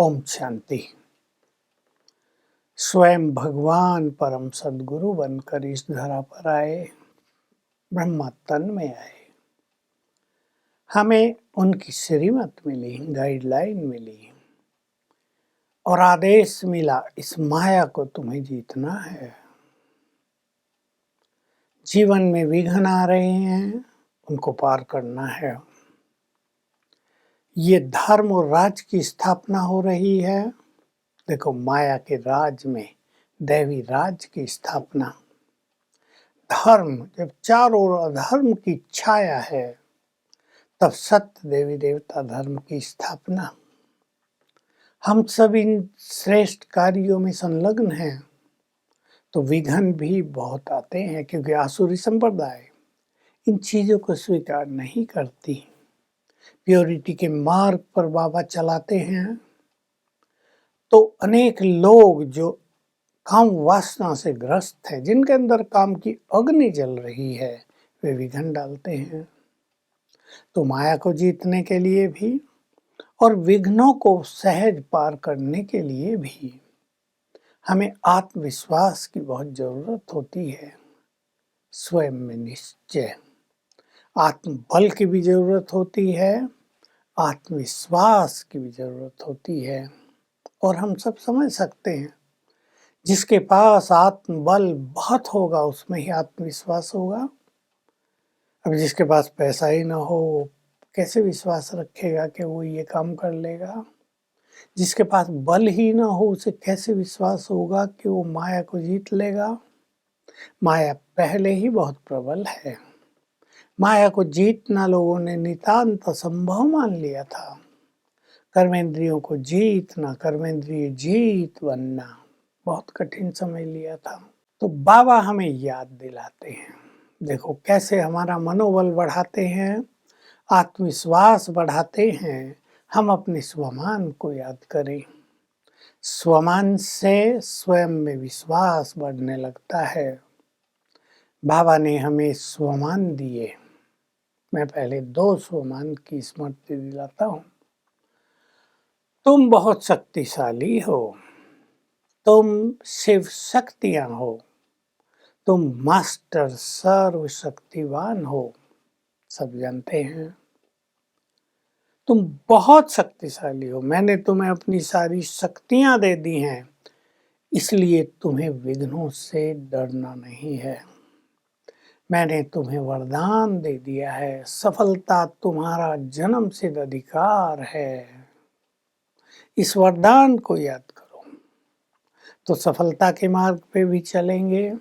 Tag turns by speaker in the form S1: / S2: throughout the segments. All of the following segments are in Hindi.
S1: ओम शांति। स्वयं भगवान परम सद्गुरु बनकर इस धरा पर आए, ब्रह्मा तन में आए। हमें उनकी श्रीमत मिली, गाइडलाइन मिली और आदेश मिला, इस माया को तुम्हें जीतना है। जीवन में विघ्न आ रहे हैं, उनको पार करना है। ये धर्म और राज की स्थापना हो रही है। देखो, माया के राज में दैवी राज की स्थापना। धर्म जब चारों ओर अधर्म की छाया है, तब सत्य देवी देवता धर्म की स्थापना। हम सब इन श्रेष्ठ कार्यों में संलग्न हैं, तो विघ्न भी बहुत आते हैं, क्योंकि आसुरी संप्रदाय इन चीजों को स्वीकार नहीं करती। प्योरिटी के मार्ग पर बाबा चलाते हैं, तो अनेक लोग जो काम वासना से ग्रस्त है, जिनके अंदर काम की अग्नि जल रही है, वे विघ्न डालते हैं। तो माया को जीतने के लिए भी और विघ्नों को सहज पार करने के लिए भी हमें आत्मविश्वास की बहुत जरूरत होती है। स्वयं में निश्चय, आत्मबल की भी जरूरत होती है, आत्मविश्वास की भी जरूरत होती है। और हम सब समझ सकते हैं, जिसके पास आत्मबल बहुत होगा, उसमें ही आत्मविश्वास होगा। अब जिसके पास पैसा ही ना हो, कैसे विश्वास रखेगा कि वो ये काम कर लेगा। जिसके पास बल ही ना हो, उसे कैसे विश्वास होगा कि वो माया को जीत लेगा। माया पहले ही बहुत प्रबल है। माया को जीतना लोगों ने नितांत असंभव मान लिया था। कर्मेंद्रियों को जीतना, कर्मेंद्रिय जीत बनना बहुत कठिन समझ लिया था। तो बाबा हमें याद दिलाते हैं, देखो कैसे हमारा मनोबल बढ़ाते हैं, आत्मविश्वास बढ़ाते हैं। हम अपने स्वमान को याद करें। स्वमान से स्वयं में विश्वास बढ़ने लगता है। बाबा ने हमें स्वमान दिए। मैं पहले 2 स्वमान की स्मृति दिलाता हूँ। तुम बहुत शक्तिशाली हो, तुम शिव शक्तियां हो, तुम मास्टर सर्वशक्तिवान हो, सब जानते हैं। तुम बहुत शक्तिशाली हो, मैंने तुम्हें अपनी सारी शक्तियां दे दी हैं, इसलिए तुम्हें विघ्नों से डरना नहीं है। मैंने तुम्हें वरदान दे दिया है, सफलता तुम्हारा जन्म सिद्ध अधिकार है। इस वरदान को याद करो, तो सफलता के मार्ग पे भी चलेंगे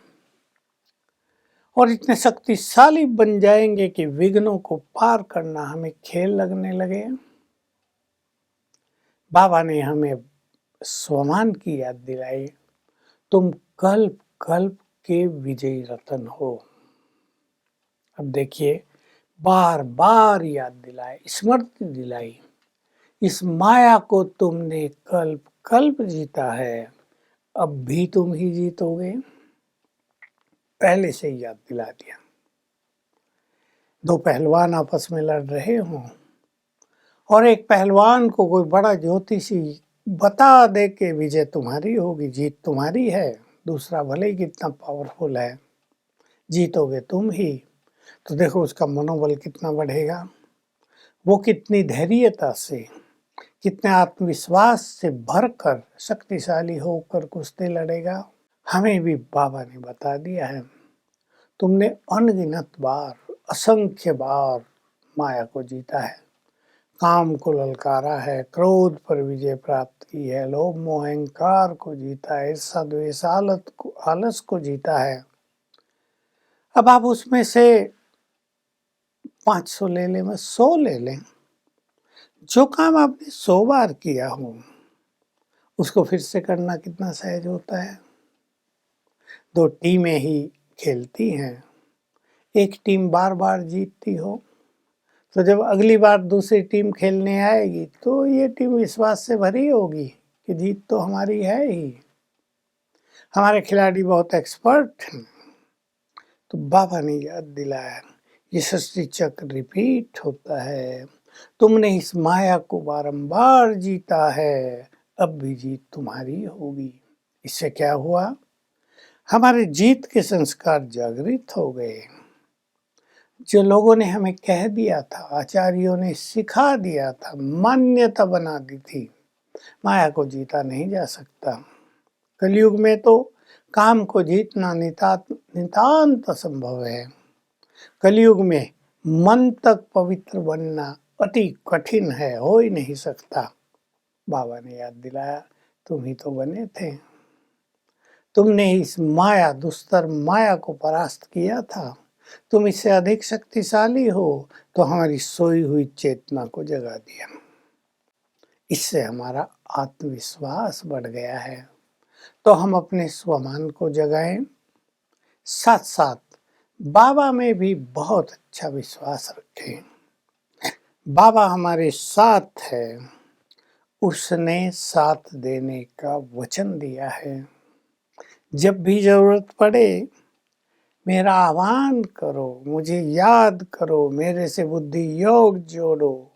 S1: और इतने शक्तिशाली बन जाएंगे कि विघ्नों को पार करना हमें खेल लगने लगे। बाबा ने हमें स्वमान की याद दिलाई। तुम कल्प कल्प के विजयी रतन हो। अब देखिए, बार बार याद दिलाए, स्मृति दिलाई। इस माया को तुमने कल्प कल्प जीता है, अब भी तुम ही जीतोगे। पहले से ही याद दिला दिया। 2 पहलवान आपस में लड़ रहे हों और एक पहलवान को कोई बड़ा ज्योतिषी बता दे कि विजय तुम्हारी होगी, जीत तुम्हारी है। दूसरा भले ही कितना पावरफुल है, जीतोगे तुम ही। तो देखो उसका मनोबल कितना बढ़ेगा, वो कितनी धैर्यता से, कितने आत्मविश्वास से भरकर शक्तिशाली होकर कुश्ती लड़ेगा। हमें भी बाबा ने बता दिया है, तुमने अनगिनत बार, असंख्य बार माया को जीता है, काम को ललकारा है, क्रोध पर विजय प्राप्त की है, लोभ मोह अहंकार को जीता है, ईर्ष्या द्वेष आलस को जीता है। अब आप उसमें से 500 ले लें, मैं 100 ले लें। जो काम आपने 100 बार किया हो, उसको फिर से करना कितना सहज होता है। 2 टीमें ही खेलती हैं, एक टीम बार बार जीतती हो, तो जब अगली बार दूसरी टीम खेलने आएगी, तो ये टीम विश्वास से भरी होगी कि जीत तो हमारी है ही, हमारे खिलाड़ी बहुत एक्सपर्ट हैं। तो बाबा ने याद दिलाया, ये सृष्टि चक्र रिपीट होता है। तुमने इस माया को बारंबार जीता है, अब भी जीत तुम्हारी होगी। इससे क्या हुआ? हमारे जीत के संस्कार जागृत हो गए। जो लोगों ने हमें कह दिया था, आचार्यों ने सिखा दिया था, मान्यता बना दी थी, माया को जीता नहीं जा सकता। कलयुग में तो काम को जीतना नितांत असंभव है। कलयुग में मन तक पवित्र बनना अति कठिन है, हो ही नहीं सकता। बाबा ने याद दिलाया, तुम ही तो बने थे। तुमने इस माया, दुस्तर माया को परास्त किया था। तुम इससे अधिक शक्तिशाली हो, तो हमारी सोई हुई चेतना को जगा दिया। इससे हमारा आत्मविश्वास बढ़ गया है। तो हम अपने स्वमान को जगाएं, साथ साथ बाबा में भी बहुत अच्छा विश्वास रखें। बाबा हमारे साथ है, उसने साथ देने का वचन दिया है। जब भी जरूरत पड़े मेरा आह्वान करो, मुझे याद करो, मेरे से बुद्धि योग जोड़ो,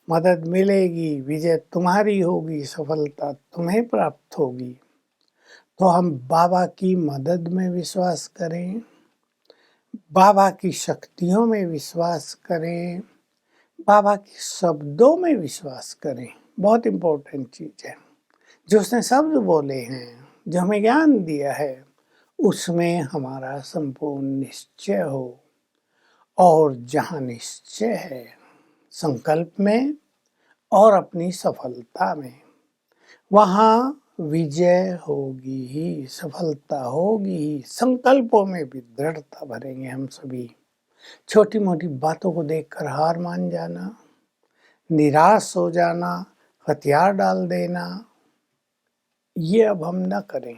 S1: मदद मिलेगी, विजय तुम्हारी होगी, सफलता तुम्हें प्राप्त होगी। तो हम बाबा की मदद में विश्वास करें, बाबा की शक्तियों में विश्वास करें, बाबा के शब्दों में विश्वास करें। बहुत इम्पोर्टेंट चीज़ है। जो उसने शब्द बोले हैं, जो हमें ज्ञान दिया है, उसमें हमारा संपूर्ण निश्चय हो। और जहाँ निश्चय है, संकल्प में और अपनी सफलता में, वहाँ विजय होगी ही, सफलता होगी ही। संकल्पों में भी दृढ़ता भरेंगे हम सभी। छोटी मोटी बातों को देखकर हार मान जाना, निराश हो जाना, हथियार डाल देना, ये अब हम न करें।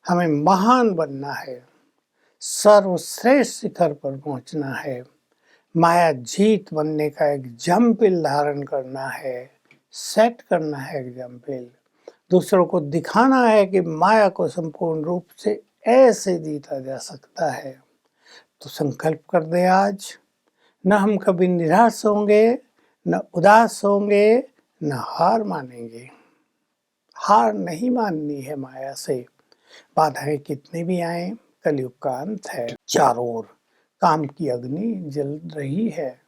S1: हमें महान बनना है, सर्वश्रेष्ठ शिखर पर पहुंचना है, माया जीत बनने का एग्जाम्पल धारण करना है, सेट करना है एग्जाम्पल। दूसरों को दिखाना है कि माया को संपूर्ण रूप से ऐसे जीता जा सकता है। तो संकल्प कर दे आज, न हम कभी निराश होंगे, न उदास होंगे, न हार मानेंगे। हार नहीं माननी है माया से। बाधाएं कितने भी आए, कलयुग का अंत है। चारों ओर काम की अग्नि जल रही है।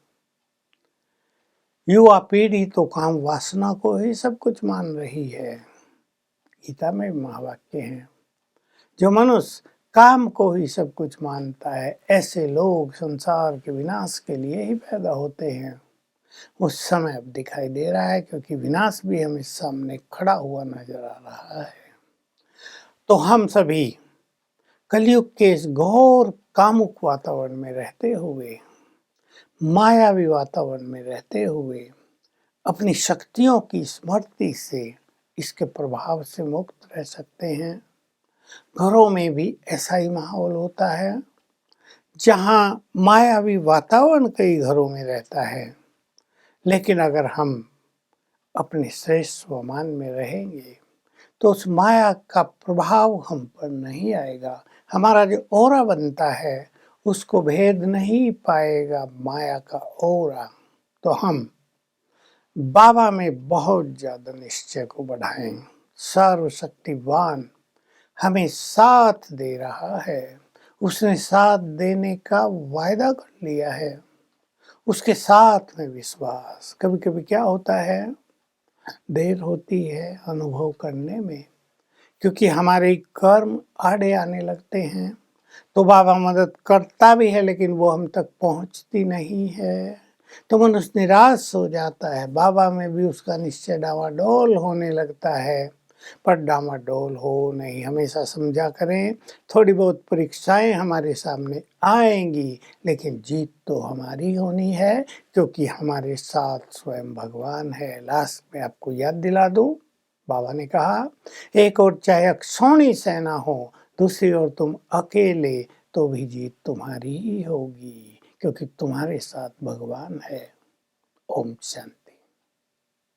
S1: युवा पीढ़ी तो काम वासना को ही सब कुछ मान रही है। गीता में महावाक्य हैं, जो मनुष्य काम को ही सब कुछ मानता है, ऐसे लोग संसार के विनाश के लिए ही पैदा होते हैं। उस समय अब दिखाई दे रहा है, क्योंकि विनाश भी हमें सामने खड़ा हुआ नजर आ रहा है। तो हम सभी कलयुग के इस घोर कामुक वातावरण में रहते हुए, मायावी वातावरण में रहते हुए, अपनी शक्तियों की स्मृति से, इसके प्रभाव से मुक्त रह सकते हैं। घरों में भी ऐसा ही माहौल होता है, जहाँ मायावी वातावरण कई घरों में रहता है। लेकिन अगर हम अपने श्रेष्ठ स्वमान में रहेंगे, तो उस माया का प्रभाव हम पर नहीं आएगा। हमारा जो ओरा बनता है, उसको भेद नहीं पाएगा माया का ओरा। तो हम बाबा में बहुत ज़्यादा निश्चय को बढ़ाएं। सर्वशक्तिवान हमें साथ दे रहा है, उसने साथ देने का वायदा कर लिया है। उसके साथ में विश्वास। कभी कभी क्या होता है, देर होती है अनुभव करने में, क्योंकि हमारे कर्म आड़े आने लगते हैं। तो बाबा मदद करता भी है, लेकिन वो हम तक पहुंचती नहीं है। तो मनुष्य निराश हो जाता है। बाबा में भी उसका निश्चय डावाडोल होने लगता है। पर डामाडोल हो नहीं, हमेशा समझा करें, थोड़ी बहुत परीक्षाएं हमारे सामने आएंगी, लेकिन जीत तो हमारी होनी है, क्योंकि हमारे साथ स्वयं भगवान है। लास्ट में आपको याद दिला दूं, बाबा ने कहा, एक और चाहे अक्षौणी सेना हो, दूसरी ओर तुम अकेले, तो भी जीत तुम्हारी ही होगी, क्योंकि तुम्हारे साथ भगवान है। ओम शांति।